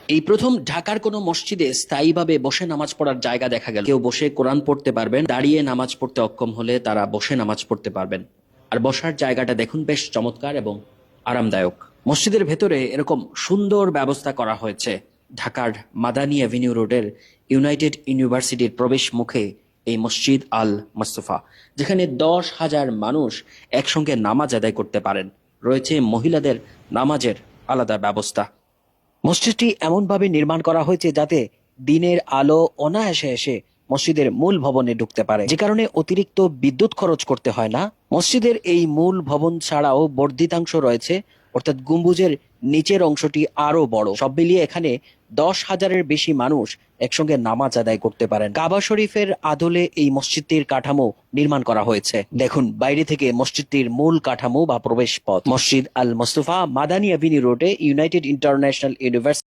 এই প্রথম ঢাকার কোনো মসজিদে স্থায়ীভাবে বসে নামাজ পড়ার জায়গা দেখা গেল। কেউ বসে কোরআন পড়তে পারবেন, দাঁড়িয়ে নামাজ পড়তে অক্ষম হলে তারা বসে নামাজ পড়তে পারবেন। আর বসার জায়গাটা দেখুন, বেশ চমৎকার এবং আরামদায়ক। মসজিদের ভেতরে এরকম সুন্দর ব্যবস্থা করা হয়েছে। ঢাকার মাদানী অ্যাভিনিউ রোডের ইউনাইটেড ইউনিভার্সিটির প্রবেশ মুখে এই মসজিদ আল মোস্তফা, যেখানে 10,000 মানুষ একসঙ্গে নামাজ আদায় করতে পারেন। রয়েছে মহিলাদের নামাজের আলাদা ব্যবস্থা। মসজিদটি এমনভাবে নির্মাণ করা হয়েছে যাতে দিনের আলো অনায়াসে এসে মসজিদের মূল ভবনে ঢুকতে পারে, যে কারণে অতিরিক্ত বিদ্যুৎ খরচ করতে হয় না। মসজিদের এই মূল ভবন ছাড়াও বর্ধিতাংশ রয়েছে, অর্থাৎ গম্বুজের নিচের অংশটি আরো বড়। সব মিলিয়ে এখানে 10,000-এর বেশি মানুষ একসঙ্গে নামাজ আদায় করতে পারেন। কাবা শরীফের আদলে এই মসজিদটির কাঠামো নির্মাণ করা হয়েছে। দেখুন বাইরে থেকে মসজিদটির মূল কাঠামো বা প্রবেশ পথ। মসজিদ আল মোস্তফা, মাদানী অ্যাভিনিউ রোডে, ইউনাইটেড ইন্টারন্যাশনাল ইউনিভার্সিটি।